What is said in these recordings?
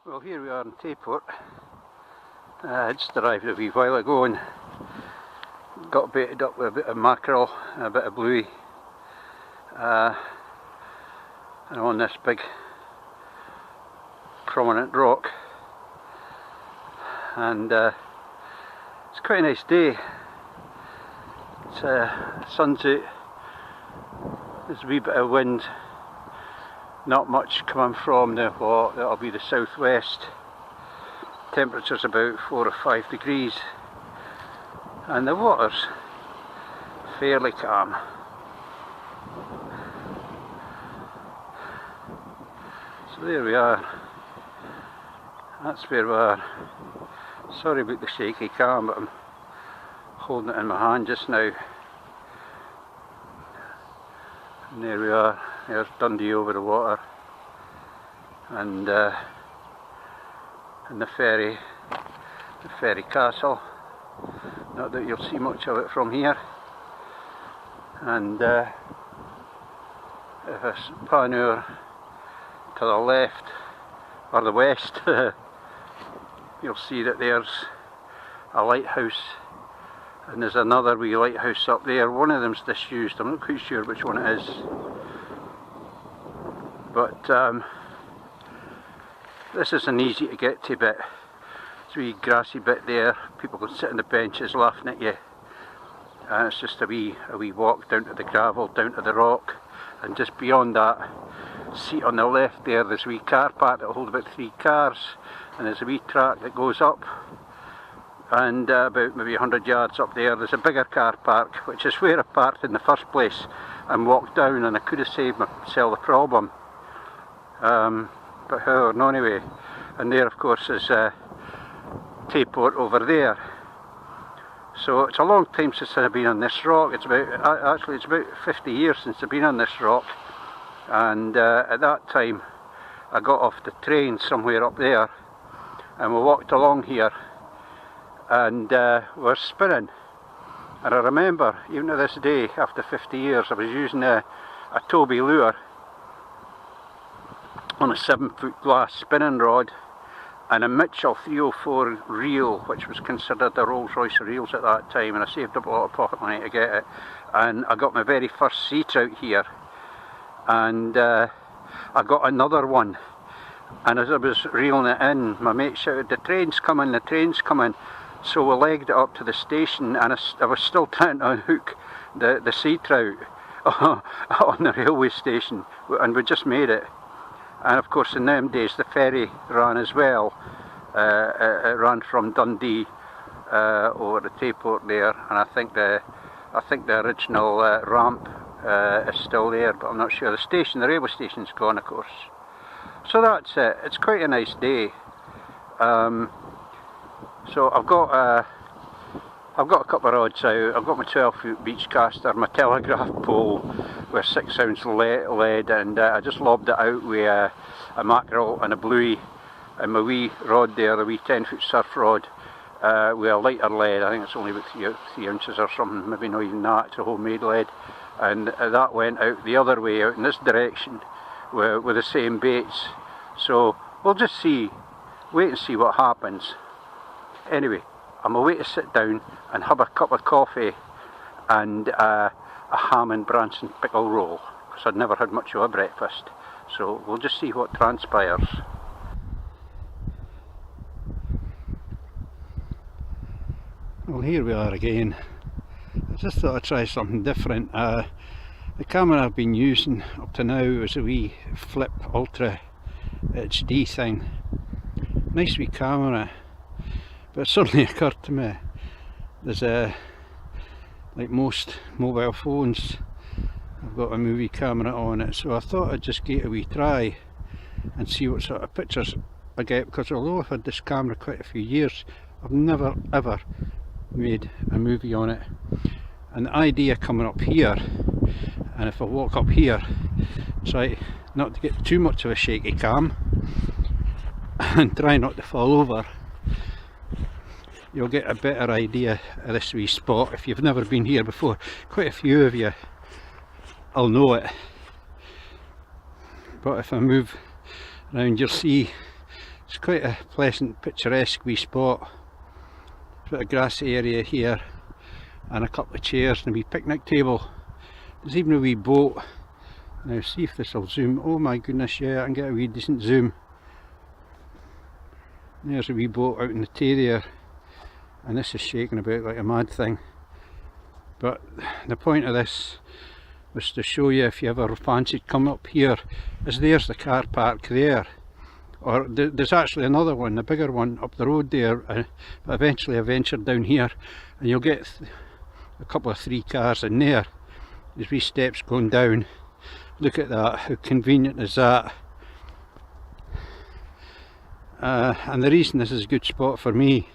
Well, here we are in Tayport. I just arrived a wee while ago and got baited up with a bit of mackerel and a bit of bluey, and on this big prominent rock, and it's quite a nice day. It's sun's out, there's a wee bit of wind, not much coming from that'll be the southwest. Temperature's about 4 or 5 degrees and the water's fairly calm. So there we are, that's where we are. Sorry about the shaky cam, but I'm holding it in my hand just now. And there we are, there's Dundee over the water, and the ferry castle. Not that you'll see much of it from here. And if I pan over to the left or the west, you'll see that there's a lighthouse, and there's another wee lighthouse up there. One of them's disused, I'm not quite sure which one it is, but this is an easy to get to bit. It's a wee grassy bit there, people can sit on the benches laughing at you, and it's just a wee walk down to the gravel, down to the rock, and just beyond that seat on the left there, there's a wee car park that'll hold about 3 cars, and there's a wee track that goes up, and about maybe 100 yards up there there's a bigger car park, which is where I parked in the first place and walked down, and I could have saved myself the problem, but however, no, anyway. And there of course is Tayport over there. So it's a long time since I've been on this rock. It's about, actually it's about 50 years since I've been on this rock, and at that time I got off the train somewhere up there and we walked along here, and we're spinning, and I remember even to this day, after 50 years, I was using a Toby lure on a 7-foot glass spinning rod and a Mitchell 304 reel, which was considered a Rolls Royce of reels at that time, and I saved up a lot of pocket money to get it, and I got my very first sea trout here, and I got another one, and as I was reeling it in, my mate shouted, "The train's coming, the train's coming." So we legged it up to the station, and I was still trying to unhook the sea trout on the railway station, and we just made it. And of course in them days the ferry ran as well. It ran from Dundee over to Tayport there, and I think the original ramp is still there, but I'm not sure. The railway station's gone, of course. So that's it. It's quite a nice day. So I've got a couple of rods out. I've got my 12-foot beach caster, my telegraph pole with 6-ounce lead, and I just lobbed it out with a mackerel and a bluey, and my wee rod there, a wee 10-foot surf rod with a lighter lead. I think it's only about 3 ounces or something, maybe not even that. It's a homemade lead, and that went out the other way, out in this direction with the same baits. So we'll just wait and see what happens. Anyway, I'm away to sit down and have a cup of coffee and a ham and Branson pickle roll, because I'd never had much of a breakfast. So we'll just see what transpires. Well, here we are again. I just thought I'd try something different. The camera I've been using up to now is a wee Flip Ultra HD thing. Nice wee camera. But it suddenly occurred to me, there's like most mobile phones, I've got a movie camera on it, so I thought I'd just give it a wee try and see what sort of pictures I get, because although I've had this camera quite a few years, I've never ever made a movie on it. And the idea coming up here, and if I walk up here, try not to get too much of a shaky cam and try not to fall over, you'll get a better idea of this wee spot if you've never been here before. Quite a few of you will know it, but if I move around you'll see It's quite a pleasant, picturesque wee spot. Got a grassy area here and a couple of chairs and a wee picnic table. There's even a wee boat. Now see if this will zoom. Oh my goodness, yeah, I can get a wee decent zoom. There's a wee boat out in the Tay there, and this is shaking about like a mad thing. But the point of this was to show you, if you ever fancied coming up here, is there's the car park there. Or there's actually another one, a bigger one up the road there, but eventually I ventured down here and you'll get a couple of 3 cars in there. There's wee steps going down. Look at that, how convenient is that? And the reason this is a good spot for me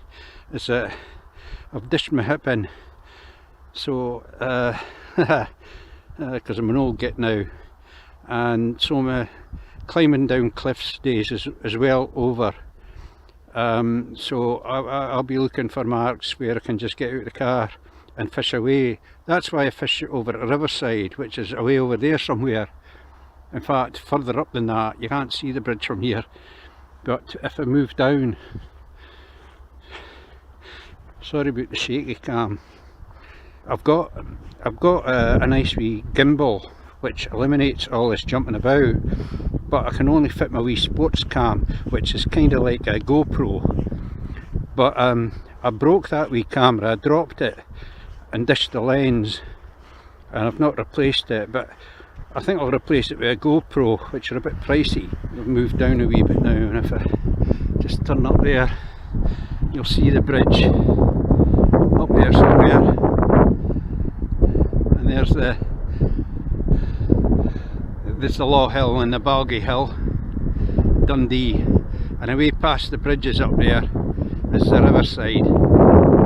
is that I've dished my hip in, so because I'm an old git now, and so my climbing down cliffs days is well over. So I'll be looking for marks where I can just get out of the car and fish away. That's why I fish over at Riverside, which is away over there somewhere. In fact, further up than that. You can't see the bridge from here, but if I move down, sorry about the shaky cam, I've got a nice wee gimbal which eliminates all this jumping about, but I can only fit my wee sports cam, which is kind of like a GoPro. But I broke that wee camera, I dropped it and dished the lens, and I've not replaced it, but I think I'll replace it with a GoPro, which are a bit pricey. I've moved down a wee bit now, and if I just turn up there, you'll see the bridge up there somewhere, and there's the Law Hill and the Balgie Hill, Dundee, and away past the bridges up there is the Riverside,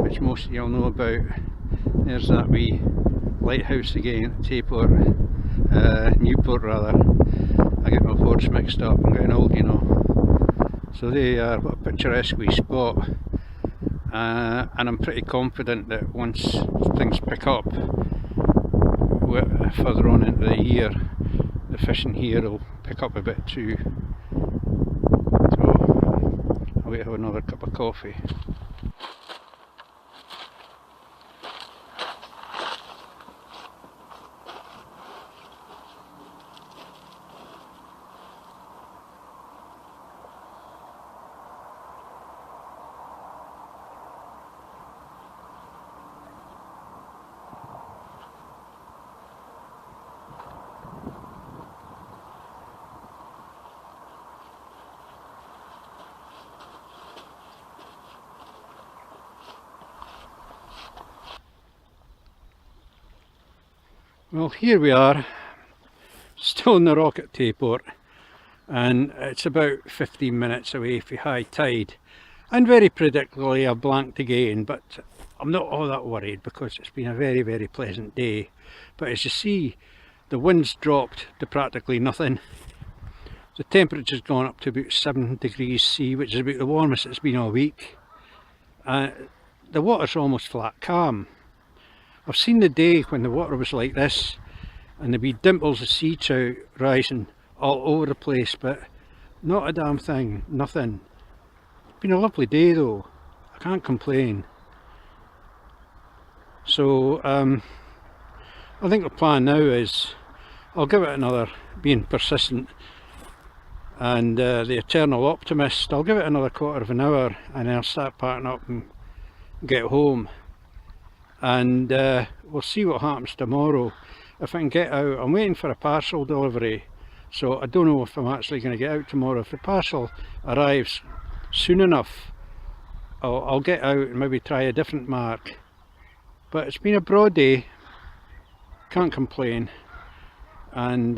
which most of you'll know about. There's that wee lighthouse again at Tayport, Newport rather. I get my ports mixed up, I'm getting old, you know. So they are, what a picturesque wee spot, and I'm pretty confident that once things pick up further on into the year, the fishing here will pick up a bit too. So I'll wait to have another cup of coffee. Well, here we are, still in the rock at Tayport, and it's about 15 minutes away for high tide, and very predictably I've blanked again, but I'm not all that worried because it's been a very, very pleasant day. But as you see, the wind's dropped to practically nothing. The temperature's gone up to about 7 degrees C, which is about the warmest it's been all week. The water's almost flat calm. I've seen the day when the water was like this and there'd be dimples of sea trout rising all over the place, but not a damn thing, nothing. It's been a lovely day though, I can't complain. So I think the plan now is I'll give it another, being persistent and the eternal optimist, I'll give it another quarter of an hour and then I'll start packing up and get home. And we'll see what happens tomorrow. If I can get out, I'm waiting for a parcel delivery, so I don't know if I'm actually going to get out tomorrow. If the parcel arrives soon enough, I'll get out and maybe try a different mark. But it's been a broad day, can't complain, and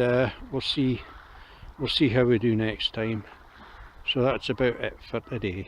we'll see how we do next time. So that's about it for today.